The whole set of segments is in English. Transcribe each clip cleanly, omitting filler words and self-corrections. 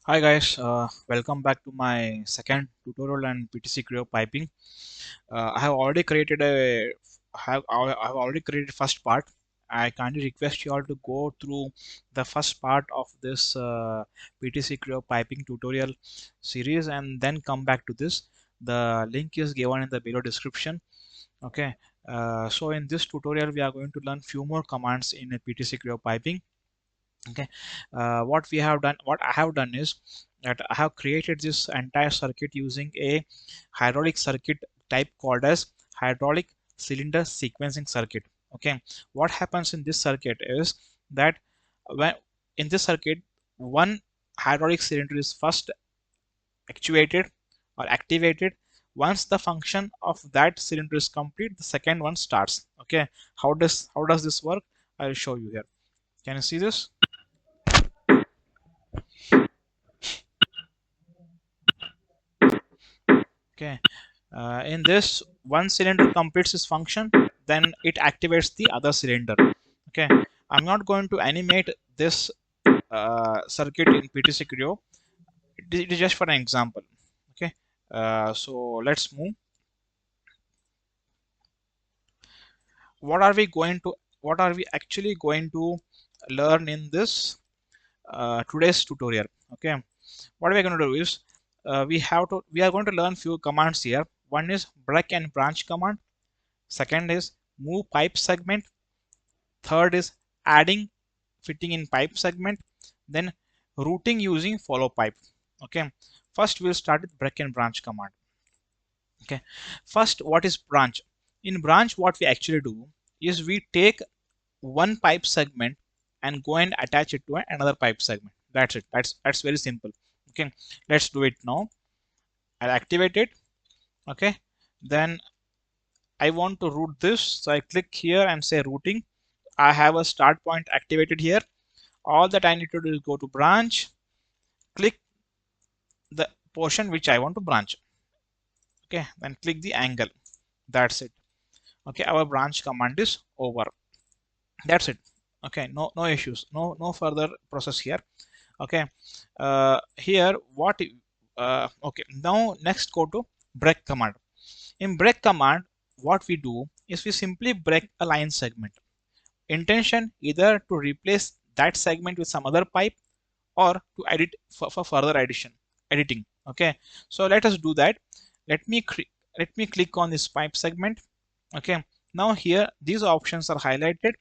Hi guys, welcome back to my second tutorial on PTC CREO piping. I have already created I have already created first part. I kindly request you all to go through the first part of this PTC CREO piping tutorial series and then come back to this. The link is given in the below description. Okay. So in this tutorial we are going to learn few more commands in a PTC CREO piping. Okay, what I have done is that I have created this entire circuit using a hydraulic circuit type called as hydraulic cylinder sequencing circuit. Okay, what happens in this circuit is that when in this circuit one hydraulic cylinder is first actuated or activated. Once the function of that cylinder is complete, the second one starts. Okay, how does this work? I'll show you here. Can you see this? Okay, in this one cylinder completes its function, then it activates the other cylinder. Okay, I'm not going to animate this circuit in PTC CREO. It is just for an example. Okay, so let's move. What are we going to? What are we actually going to learn in this today's tutorial? Okay, what we are going to do is we are going to learn few commands here. One is break and branch command. Second is move pipe segment. Third is adding fitting in pipe segment. Then routing using follow pipe. Okay, first we'll start with break and branch command. Okay, first, what is branch? In branch, what we actually do is we take one pipe segment and go and attach it to another pipe segment. That's it. That's very simple. Okay, let's do it now. I'll activate it. Okay, then I want to route this, so I click here and say routing. I have a start point activated here. All that I need to do is go to branch, click the portion which I want to branch. Okay, then click the angle. That's it. Okay, our branch command is over. That's it. Okay, no issues, no further process here. Okay, here what okay, now next go to break command. In break command, what we do is we simply break a line segment. Intention either to replace that segment with some other pipe or to edit for further editing. Okay, so let us do that. let me let me click on this pipe segment. Okay, now here these options are highlighted.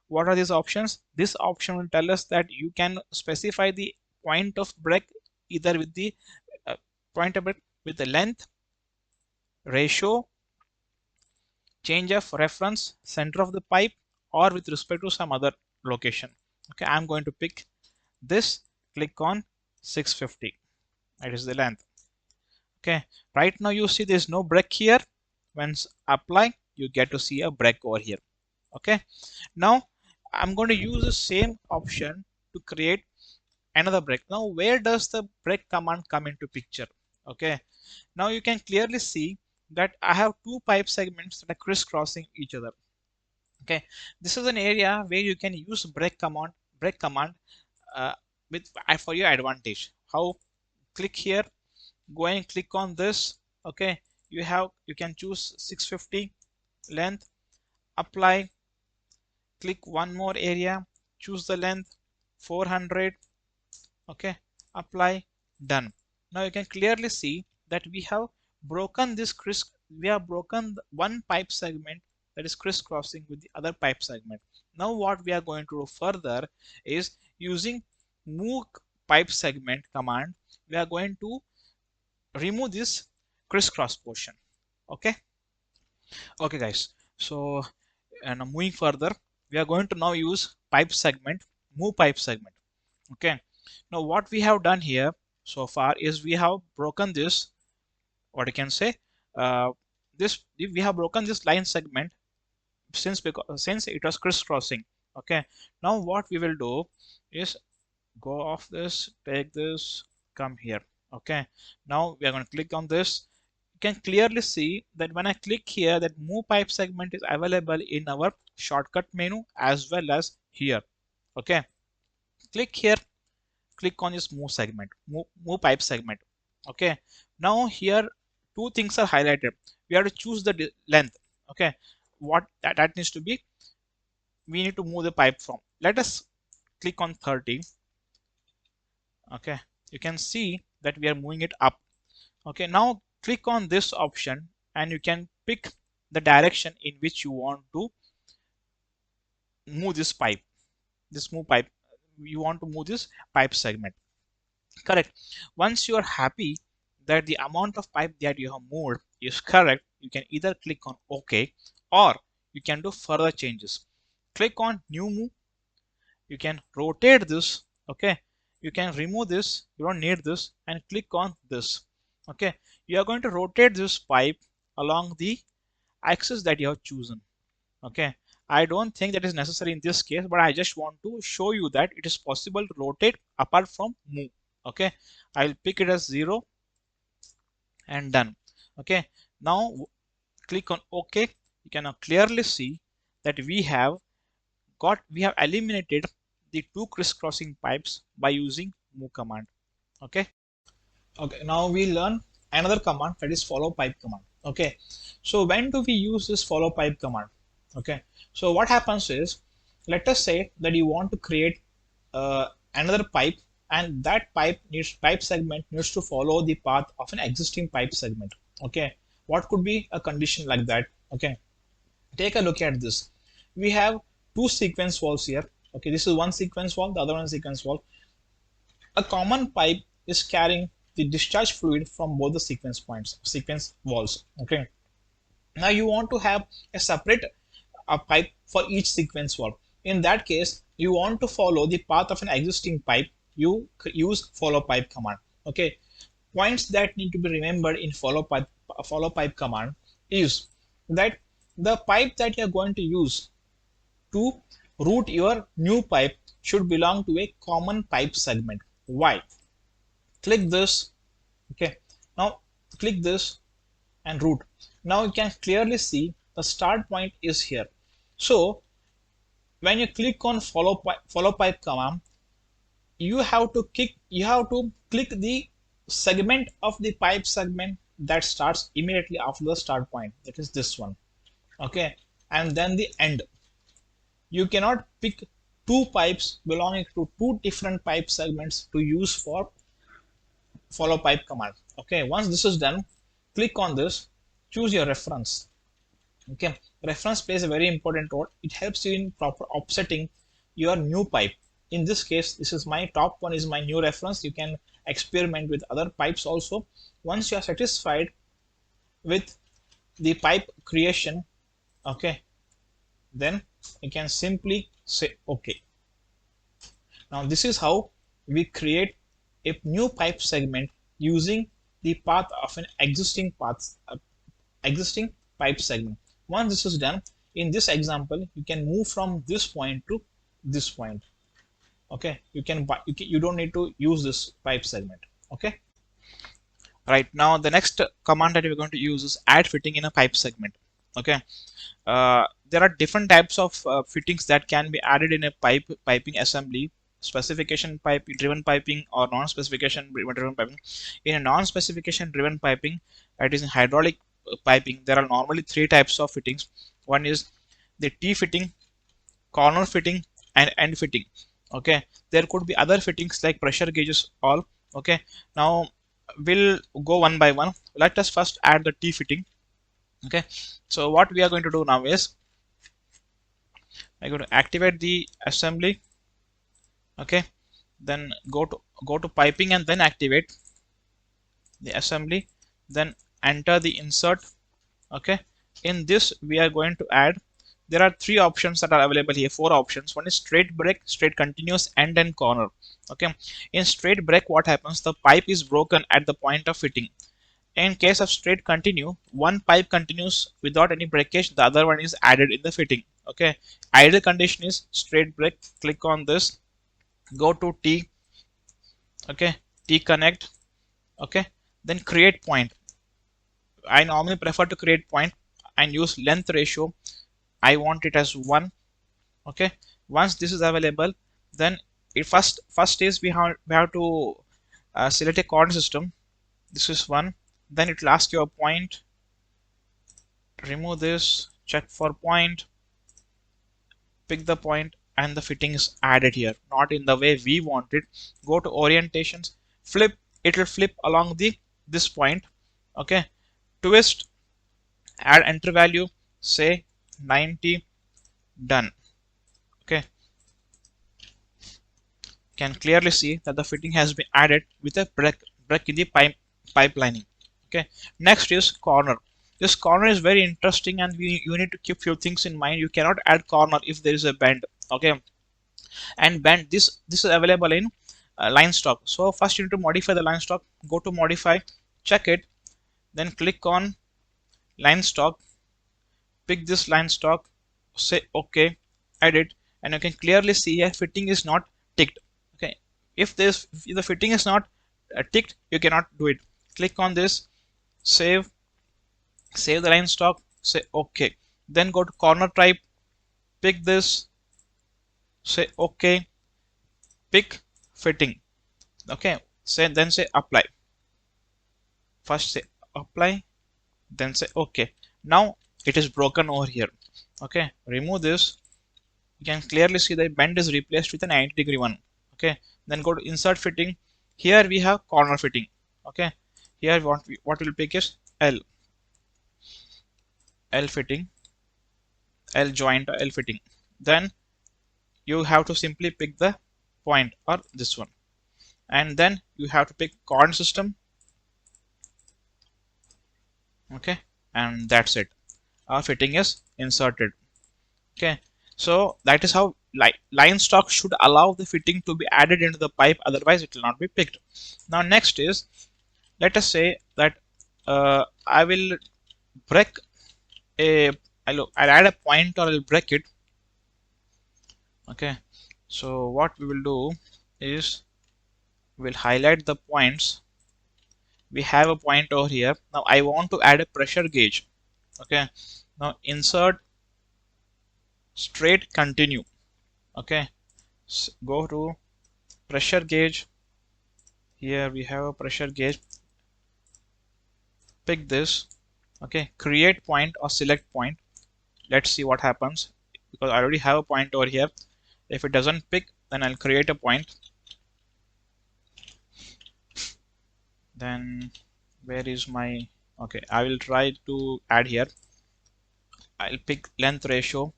What are these options? This option will tell us that you can specify the point of break either with the uh, point of break with the length, ratio, change of reference, center of the pipe, or with respect to some other location. Okay, I'm going to pick this. Click on 650. That is the length. Okay, right now you see there's no break here. Once apply, you get to see a break over here. Okay, now I'm going to use the same option to create another break. Now where does the break command come into picture? Okay, now you can clearly see that I have two pipe segments that are crisscrossing each other. Okay, this is an area where you can use break command uh, with for your advantage. How? Click here, go and click on this. Okay, you can choose 650 length, apply, click one more area, choose the length 400. Okay, apply, done. Now you can clearly see that we have broken one pipe segment that is crisscrossing with the other pipe segment. Now what we are going to do further is using move pipe segment command, we are going to remove this crisscross portion. Okay, okay guys, so and moving further, we are going to now use pipe segment, move pipe segment. Okay, now what we have done here so far is we have broken this, what you can say, uh, this we have broken this line segment since it was crisscrossing. Okay, now what we will do is go off this, take this, come here. Okay, now we are going to click on this. You can clearly see that when I click here, that move pipe segment is available in our shortcut menu as well as here. Okay, click here, click on this move segment, move pipe segment. Okay, now here two things are highlighted. We have to choose the length. Okay, what that needs to be, we need to move the pipe from. Let us click on 30. Okay, you can see that we are moving it up. Okay, now click on this option and you can pick the direction in which you want to move this pipe, you want to move this pipe segment. Correct. Once you are happy that the amount of pipe that you have moved is correct, you can either click on OK, or you can do further changes. Click on new move. You can rotate this. Okay, you can remove this, you don't need this, and click on this. Okay, you are going to rotate this pipe along the axis that you have chosen. Okay, I don't think that is necessary in this case, but I just want to show you that it is possible to rotate apart from move. Okay, I'll pick it as 0 and done. Okay, now click on OK. You can now clearly see that we have eliminated the two crisscrossing pipes by using move command. Okay, now we learn another command, that is follow pipe command. Okay, so when do we use this follow pipe command? Okay, so what happens is, let us say that you want to create another pipe, and that pipe segment needs to follow the path of an existing pipe segment. Okay, what could be a condition like that? Okay, take a look at this. We have two sequence walls here. Okay, this is one sequence wall, the other one is sequence wall. A common pipe is carrying the discharge fluid from both the sequence walls. Okay, now you want to have a separate pipe for each sequence wall. In that case, you want to follow the path of an existing pipe, you use follow pipe command. Okay, points that need to be remembered in follow pipe command is that the pipe that you are going to use to route your new pipe should belong to a common pipe segment. Why? Click this. Okay, now click this and route. Now you can clearly see the start point is here. So when you click on follow pipe command, you have to click the segment of the pipe segment that starts immediately after the start point, that is this one. Okay, and then the end. You cannot pick two pipes belonging to two different pipe segments to use for follow pipe command. Okay, once this is done, click on this, choose your reference. Okay, reference plays a very important role. It helps you in proper offsetting your new pipe. In this case, this is my top one, is my new reference. You can experiment with other pipes also. Once you are satisfied with the pipe creation, okay, then you can simply say okay. Now this is how we create a new pipe segment using the path of an existing pipe segment. Once this is done, in this example, you can move from this point to this point. Okay, you don't need to use this pipe segment. Okay, right, now the next command that we're going to use is add fitting in a pipe segment. Okay, there are different types of fittings that can be added in a piping assembly: specification pipe driven piping or non-specification driven piping. In a non-specification driven piping, that is in hydraulic piping, there are normally three types of fittings. One is the T fitting, corner fitting, and end fitting. Okay, there could be other fittings like pressure gauges, all. Okay, now we'll go one by one. Let us first add the T fitting. Okay, so what we are going to do now is I'm going to activate the assembly. Okay, then go to piping and then activate the assembly, then enter the insert. Okay, in this we are going to add, there are three options that are available here, four options. One is straight break, straight continuous, end and corner. Okay, in straight break, what happens, the pipe is broken at the point of fitting. In case of straight continue, one pipe continues without any breakage, the other one is added in the fitting. Okay, ideal condition is straight break. Click on this, go to T. Okay, T connect. Okay, then create point. I normally prefer to create point and use length ratio. I want it as 1. Okay, once this is available, then first is we have to select a coordinate system. This is one. Then it will ask you a point. Remove this, check for point, pick the point, and the fitting is added here, not in the way we want it. Go to orientations, flip, it will flip along this point. Okay, twist, add enter value, say 90, done. Okay, can clearly see that the fitting has been added with a break in the pipelining. Okay, next is corner. This corner is very interesting, and you need to keep few things in mind. You cannot add corner if there is a bend. Okay, and bend, this is available in line stock. So first you need to modify the line stock. Go to modify, check it, then click on line stock, pick this line stock, say okay, edit, and you can clearly see here fitting is not ticked. Okay, if the fitting is not ticked, you cannot do it. Click on this, save the line stock, say okay, then go to corner type, pick this, say okay, pick fitting. Okay, then say apply. First say apply, then say okay. Now it is broken over here. Okay, remove this. You can clearly see the bend is replaced with a 90-degree one. Okay, then go to insert fitting. Here we have corner fitting. Okay, here what we'll pick is L fitting, L joint, L fitting. Then you have to simply pick the point or this one, and then you have to pick coordinate system. Okay, and that's it. Our fitting is inserted. Okay, so that is how line stock should allow the fitting to be added into the pipe, otherwise it will not be picked. Now next is, let us say that I will break I'll add a point, or I'll break it. Okay, so what we will do is we'll highlight the points. We have a point over here. Now I want to add a pressure gauge. Okay, now insert straight continue. Okay, go to pressure gauge. Here we have a pressure gauge. Pick this. Okay, create point or select point. Let's see what happens, because I already have a point over here. If it doesn't pick, then I'll create a point. Then where is my, okay, I will try to add here. I'll pick length ratio.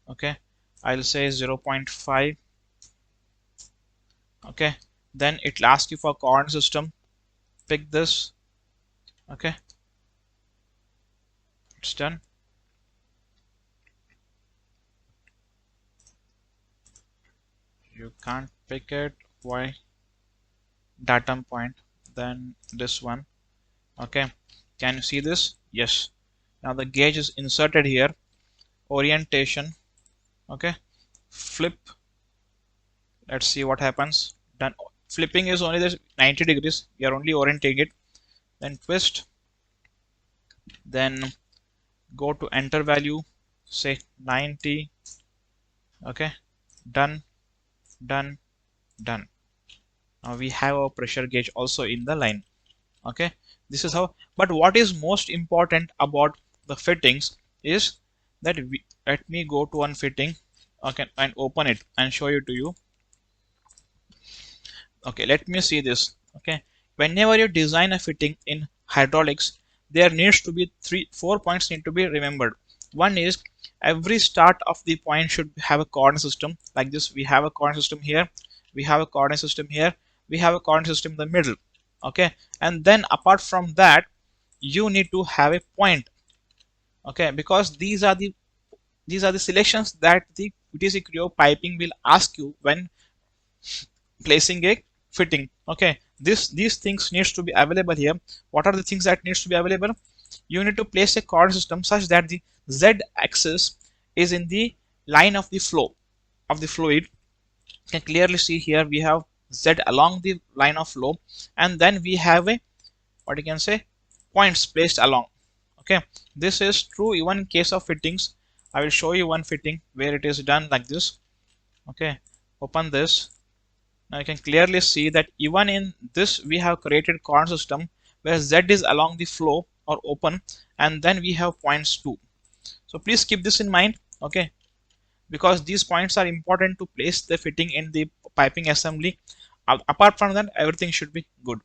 Okay, I'll say 0.5. Okay, then it'll ask you for coordinate system. Pick this. Okay, it's done. You can't pick it. Why? Datum point. Then this one. Okay, can you see this? Yes. Now the gauge is inserted here. Orientation. Okay, flip. Let's see what happens. Done. Flipping is only this 90 degrees. You are only orienting it. Then twist. Then go to enter value. Say 90. Okay, done, done, done. Now we have a pressure gauge also in the line. Okay, this is how. But what is most important about the fittings is that let me go to one fitting. Okay, and open it and show it to you. Okay, let me see this. Okay, whenever you design a fitting in hydraulics, there needs to be 4 points need to be remembered. One is every start of the point should have a coordinate system like this. We have a coordinate system here, we have a coordinate system here, we have a coordinate system in the middle. Okay, and then apart from that, you need to have a point. Okay, because these are the selections that the PTC CREO piping will ask you when placing a fitting. Okay, these things needs to be available here. What are the things that needs to be available? You need to place a coordinate system such that the Z axis is in the line of the flow of the fluid. You can clearly see here we have Z along the line of flow, and then we have a, what you can say, points placed along. Okay, this is true even in case of fittings. I will show you one fitting where it is done like this. Okay, open this. Now you can clearly see that even in this we have created coordinate system where Z is along the flow or open, and then we have points too. So please keep this in mind, okay, because these points are important to place the fitting in the piping assembly. Apart from that, everything should be good.